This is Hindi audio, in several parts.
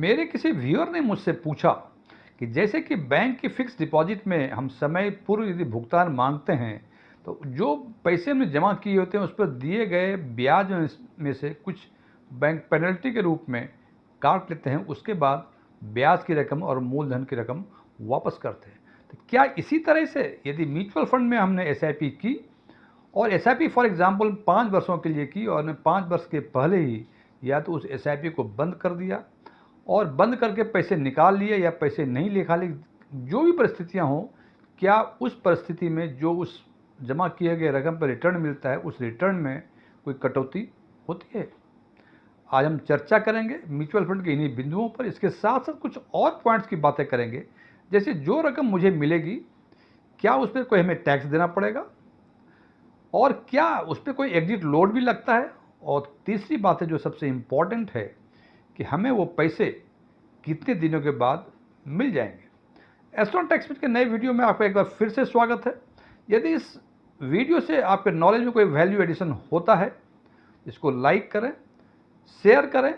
मेरे किसी व्यूअर ने मुझसे पूछा कि जैसे कि बैंक की फिक्स डिपॉजिट में हम समय पूर्व यदि भुगतान मांगते हैं तो जो पैसे हमने जमा किए होते हैं उस पर दिए गए ब्याज में से कुछ बैंक पेनल्टी के रूप में काट लेते हैं, उसके बाद ब्याज की रकम और मूलधन की रकम वापस करते हैं। तो क्या इसी तरह से यदि म्यूचुअल फंड में हमने एसआईपी की और एसआईपी फॉर एग्जांपल 5 वर्षों के लिए की और 5 वर्ष के पहले ही या तो उस एसआईपी को बंद कर दिया और बंद करके पैसे निकाल लिए या पैसे नहीं निकाले, जो भी परिस्थितियां हों, क्या उस परिस्थिति में जो उस जमा किए गए रकम पर रिटर्न मिलता है उस रिटर्न में कोई कटौती होती है? आज हम चर्चा करेंगे म्यूचुअल फंड के इन्हीं बिंदुओं पर। इसके साथ साथ कुछ और पॉइंट्स की बातें करेंगे, जैसे जो रकम मुझे मिलेगी क्या उस पर कोई हमें टैक्स देना पड़ेगा और क्या उस पर कोई एग्जिट लोड भी लगता है, और तीसरी बात है जो सबसे इम्पॉर्टेंट है कि हमें वो पैसे कितने दिनों के बाद मिल जाएंगे। एस्ट्रॉन टैक्स के नए वीडियो में आपका एक बार फिर से स्वागत है। यदि इस वीडियो से आपके नॉलेज में कोई वैल्यू एडिशन होता है, इसको लाइक करें, शेयर करें,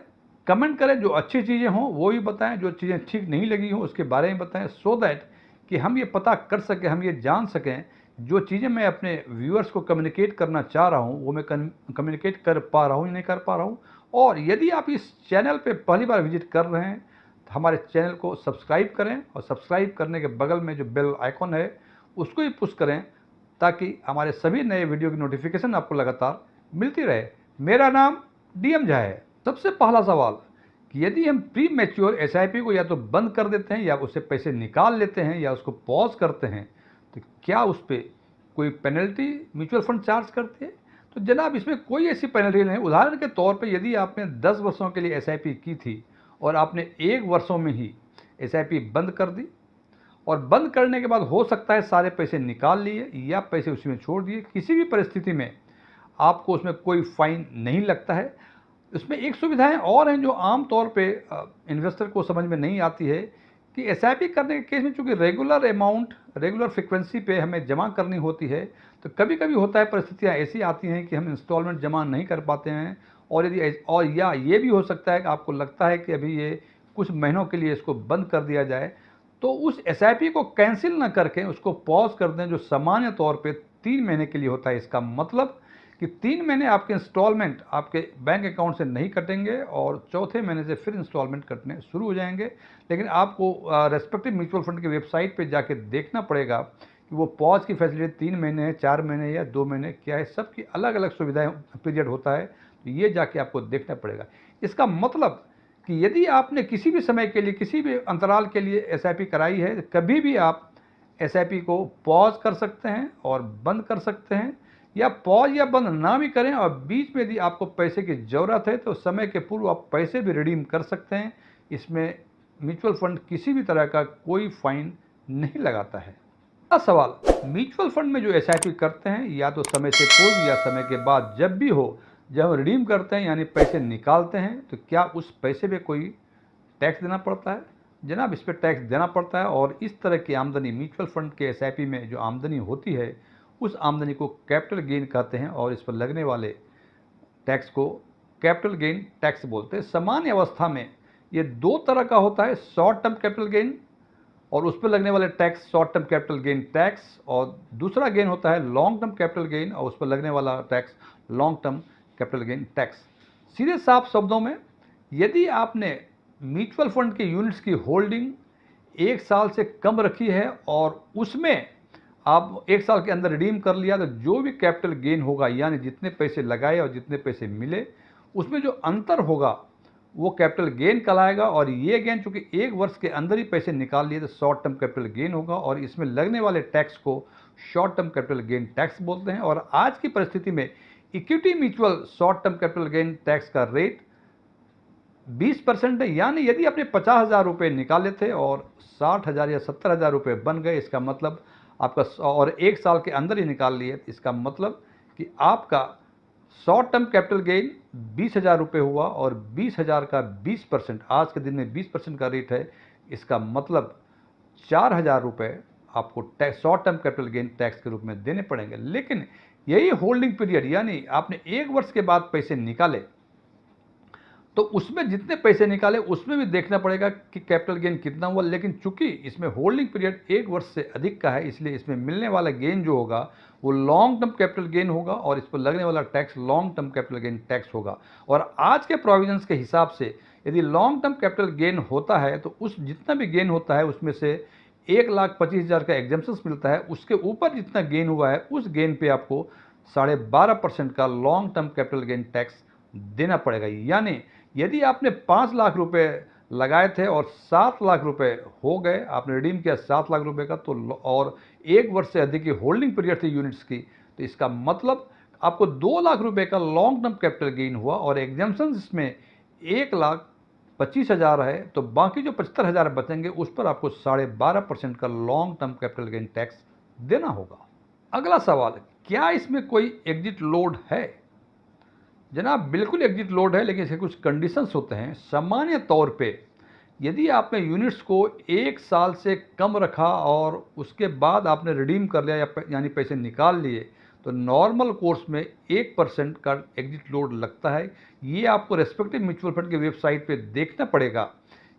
कमेंट करें, जो अच्छी चीज़ें हों वो भी बताएं, जो चीज़ें ठीक नहीं लगी हों उसके बारे में बताएं, सो दैट कि हम ये पता कर सकें, हम ये जान सकें जो चीज़ें मैं अपने व्यूअर्स को कम्युनिकेट करना चाह रहा हूँ वो मैं कम्युनिकेट कर पा रहा हूँ या नहीं कर पा रहा हूँ। और यदि आप इस चैनल पे पहली बार विजिट कर रहे हैं तो हमारे चैनल को सब्सक्राइब करें और सब्सक्राइब करने के बगल में जो बेल आइकॉन है उसको भी पुश करें ताकि हमारे सभी नए वीडियो की नोटिफिकेशन आपको लगातार मिलती रहे। मेरा नाम डीएम झा है। सबसे पहला सवाल कि यदि हम प्री मैच्योर एसआईपी को या तो बंद कर देते हैं या उससे पैसे निकाल लेते हैं या उसको पॉज करते हैं तो क्या उस पर कोई पेनल्टी म्यूचुअल फंड चार्ज करती है? तो जनाब इसमें कोई ऐसी पेनल्टी नहीं। उदाहरण के तौर पे यदि आपने 10 वर्षों के लिए एसआईपी की थी और आपने 1 वर्षों में ही एसआईपी बंद कर दी और बंद करने के बाद हो सकता है सारे पैसे निकाल लिए या पैसे उसी में छोड़ दिए, किसी भी परिस्थिति में आपको उसमें कोई फाइन नहीं लगता है। इसमें एक सुविधाएं और हैं जो आम तौर पे इन्वेस्टर को समझ में नहीं आती है कि एसआईपी करने के केस में चूंकि रेगुलर अमाउंट रेगुलर फ्रिक्वेंसी पे हमें जमा करनी होती है, तो कभी कभी होता है परिस्थितियां ऐसी आती हैं कि हम इंस्टॉलमेंट जमा नहीं कर पाते हैं और या ये भी हो सकता है कि आपको लगता है कि अभी ये कुछ महीनों के लिए इसको बंद कर दिया जाए, तो उस एसआईपी को कैंसिल ना करके उसको पॉज कर दें, जो सामान्य तौर पे 3 महीने के लिए होता है। इसका मतलब कि 3 महीने आपके इंस्टॉलमेंट आपके बैंक अकाउंट से नहीं कटेंगे और चौथे महीने से फिर इंस्टॉलमेंट कटने शुरू हो जाएंगे। लेकिन आपको रेस्पेक्टिव म्यूचुअल फंड की वेबसाइट पे जाके देखना पड़ेगा कि वो पॉज की फैसिलिटी 3 महीने है, 4 महीने या 2 महीने क्या है, सबकी अलग अलग सुविधाएं पीरियड होता है, तो ये जाके आपको देखना पड़ेगा। इसका मतलब कि यदि आपने किसी भी समय के लिए किसी भी अंतराल के लिए एसआईपी कराई है, कभी भी आप एसआईपी को पॉज कर सकते हैं और बंद कर सकते हैं, या पॉज या बंद ना भी करें और बीच में यदि आपको पैसे की ज़रूरत है तो समय के पूर्व आप पैसे भी रिडीम कर सकते हैं। इसमें म्यूचुअल फंड किसी भी तरह का कोई फाइन नहीं लगाता है। अगला सवाल, म्यूचुअल फंड में जो एसआईपी करते हैं या तो समय से पूर्व या समय के बाद जब भी हो, जब हम रिडीम करते हैं यानी पैसे निकालते हैं, तो क्या उस पैसे पे कोई टैक्स देना पड़ता है? जनाब इस पर टैक्स देना पड़ता है और इस तरह की आमदनी म्यूचुअल फंड के एसआईपी में जो आमदनी होती है उस आमदनी को कैपिटल गेन कहते हैं और इस पर लगने वाले टैक्स को कैपिटल गेन टैक्स बोलते हैं। सामान्य अवस्था में ये 2 तरह का होता है, शॉर्ट टर्म कैपिटल गेन और उस पर लगने वाले tax short term capital gain tax, और दूसरा गेन होता है लॉन्ग टर्म कैपिटल गेन और उस पर लगने वाला tax long term capital gain tax. सीधे साफ शब्दों में यदि आपने म्यूचुअल फंड के यूनिट्स की होल्डिंग 1 साल से कम रखी है और उसमें आप 1 साल के अंदर रिडीम कर लिया, तो जो भी कैपिटल गेन होगा यानी जितने पैसे लगाए और जितने पैसे मिले उसमें जो अंतर होगा वो कैपिटल गेन कहलाएगा। और ये गेन चूंकि 1 वर्ष के अंदर ही पैसे निकाल लिए तो शॉर्ट टर्म कैपिटल गेन होगा और इसमें लगने वाले टैक्स को short term capital gain tax बोलते हैं। और आज की परिस्थिति में equity mutual short term capital gain tax का रेट 20% है, यानी यदि आपने 50,000 रुपये निकाले थे और 60,000 या 70,000 रुपये बन गए, इसका मतलब आपका और 1 साल के अंदर ही निकाल लिए, इसका मतलब कि आपका शॉर्ट टर्म कैपिटल गेन 20,000 रुपये हुआ और 20,000 का 20%, आज के दिन में 20% का रेट है, इसका मतलब 4,000 रुपये आपको short term capital gain tax के रूप में देने पड़ेंगे। लेकिन यही होल्डिंग पीरियड यानी आपने 1 वर्ष के बाद पैसे निकाले तो उसमें जितने पैसे निकाले उसमें भी देखना पड़ेगा कि कैपिटल गेन कितना हुआ। लेकिन चूंकि इसमें होल्डिंग पीरियड 1 वर्ष से अधिक का है, इसलिए इसमें मिलने वाला गेन जो होगा वो लॉन्ग टर्म कैपिटल गेन होगा और इस पर लगने वाला tax long term capital gain tax होगा। और आज के प्रोविजंस के हिसाब से यदि लॉन्ग टर्म कैपिटल गेन होता है तो उस जितना भी गेन होता है उसमें से 1,25,000 का एग्जम्पशन मिलता है, उसके ऊपर जितना गेन हुआ है उस गेन पे आपको 12.5% का long term capital gain tax देना पड़ेगा। यानी यदि आपने 5 लाख रुपए लगाए थे और 7 लाख रुपए हो गए, आपने रिडीम किया 7 लाख रुपए का, तो और 1 वर्ष से अधिक की होल्डिंग पीरियड थी यूनिट्स की, तो इसका मतलब आपको 2 लाख रुपए का लॉन्ग टर्म कैपिटल गेन हुआ और एग्जाम्पशन इसमें 1,25,000 है, तो बाकी जो 75,000 बचेंगे उस पर आपको 12.5% का long term capital gain tax देना होगा। अगला सवाल, क्या इसमें कोई एग्जिट लोड है? जनाब बिल्कुल एग्जिट लोड है, लेकिन इसके कुछ कंडीशंस होते हैं। सामान्य तौर पे यदि आपने यूनिट्स को 1 साल से कम रखा और उसके बाद आपने रिडीम कर लिया यानी पैसे निकाल लिए, तो नॉर्मल कोर्स में 1% का एग्जिट लोड लगता है। ये आपको रेस्पेक्टिव म्यूचुअल फंड की वेबसाइट पे देखना पड़ेगा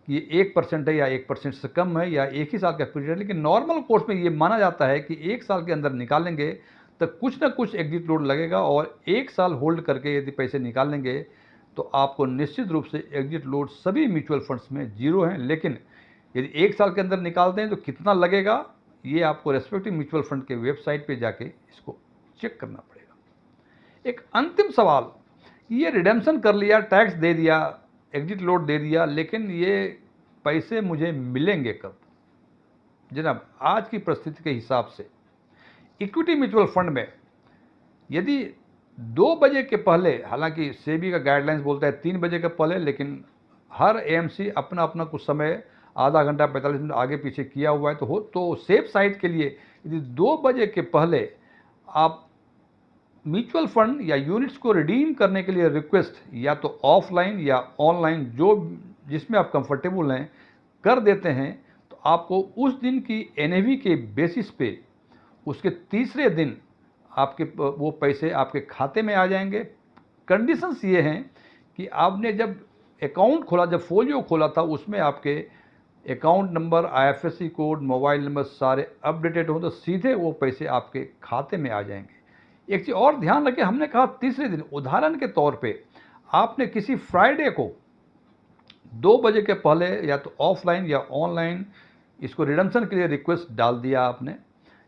कि ये 1% है या 1% से कम है या 1 ही साल का पीरियड है। लेकिन नॉर्मल कोर्स में ये माना जाता है कि 1 साल के अंदर निकालेंगे तो कुछ ना कुछ एग्जिट लोड लगेगा और 1 साल होल्ड करके यदि पैसे निकालेंगे तो आपको निश्चित रूप से एग्जिट लोड सभी म्यूचुअल फंड्स में 0 है। लेकिन यदि 1 साल के अंदर निकालते हैं तो कितना लगेगा, ये आपको रेस्पेक्टिव म्यूचुअल फंड के वेबसाइट पे जाके इसको चेक करना पड़ेगा। एक अंतिम सवाल, ये रिडेम्पशन कर लिया, टैक्स दे दिया, एग्जिट लोड दे दिया, लेकिन ये पैसे मुझे मिलेंगे कब? जनाब आज की परिस्थिति के हिसाब से इक्विटी म्यूचुअल फंड में यदि 2 बजे के पहले, हालांकि सेबी का गाइडलाइंस बोलता है 3 बजे के पहले, लेकिन हर एएमसी अपना अपना कुछ समय आधा घंटा 45 मिनट आगे पीछे किया हुआ है, तो सेफ साइड के लिए यदि 2 बजे के पहले आप म्यूचुअल फंड या यूनिट्स को रिडीम करने के लिए रिक्वेस्ट या तो ऑफलाइन या ऑनलाइन जो जिसमें आप कंफर्टेबल हैं कर देते हैं, तो आपको उस दिन की एनएवी के बेसिस पे उसके तीसरे दिन आपके वो पैसे आपके खाते में आ जाएंगे। कंडीशंस ये हैं कि आपने जब अकाउंट खोला, जब फोलियो खोला था, उसमें आपके account number, IFSC code, mobile number सारे अपडेटेड हो तो सीधे वो पैसे आपके खाते में आ जाएंगे। एक चीज़ और ध्यान रखें, हमने कहा तीसरे दिन, उदाहरण के तौर पे आपने किसी फ्राइडे को 2 बजे के पहले या तो ऑफलाइन या ऑनलाइन इसको रिडम्पशन के लिए रिक्वेस्ट डाल दिया आपने,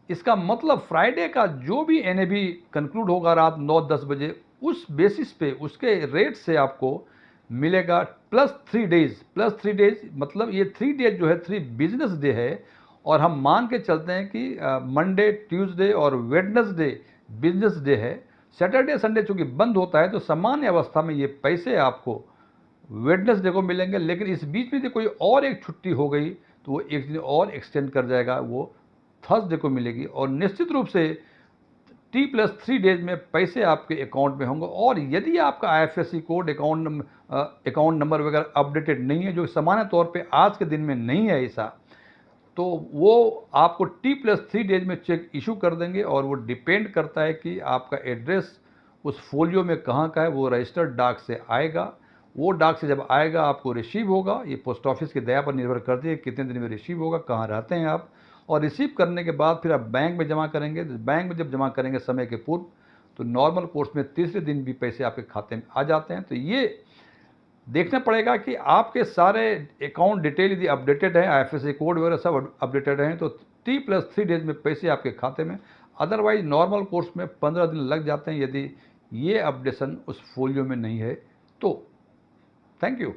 इसका मतलब फ्राइडे का जो भी एनएबी कंक्लूड होगा रात 9-10 बजे, उस बेसिस पे उसके रेट से आपको मिलेगा +3 डेज। मतलब ये 3 डेज जो है 3 बिजनेस डे है, और हम मान के चलते हैं कि मंडे, ट्यूसडे और वेडनेसडे बिजनेस डे है। सैटरडे संडे चूँकि बंद होता है तो सामान्य अवस्था में ये पैसे आपको वेडनेसडे को मिलेंगे, लेकिन इस बीच में यदि कोई और एक छुट्टी हो गई तो वो एक दिन और एक्सटेंड कर जाएगा, वो थर्सडे को मिलेगी। और निश्चित रूप से T+3 डेज में पैसे आपके अकाउंट में होंगे। और यदि आपका आईएफएससी कोड, अकाउंट नंबर वगैरह अपडेटेड नहीं है, जो सामान्य तौर पे आज के दिन में नहीं है ऐसा, तो वो आपको T+3 डेज में चेक इशू कर देंगे। और वो डिपेंड करता है कि आपका एड्रेस उस फोलियो में कहाँ का है, वो रजिस्टर्ड डाक से आएगा। वो डाक से जब आएगा आपको रिसीव होगा, ये पोस्ट ऑफिस की दया पर निर्भर करती है कितने दिन में रिसीव होगा, कहाँ रहते हैं आप, और रिसीव करने के बाद फिर आप बैंक में जमा करेंगे। बैंक में जब जमा करेंगे समय के पूर्व, तो नॉर्मल कोर्स में तीसरे दिन भी पैसे आपके खाते में आ जाते हैं। तो ये देखना पड़ेगा कि आपके सारे अकाउंट डिटेल यदि अपडेटेड है, आईएफएससी कोड वगैरह सब अपडेटेड हैं, तो T+3 डेज में पैसे आपके खाते में। अदरवाइज नॉर्मल कोर्स में 15 दिन लग जाते हैं यदि ये अपडेशन उस फोलियो में नहीं है तो। Thank you.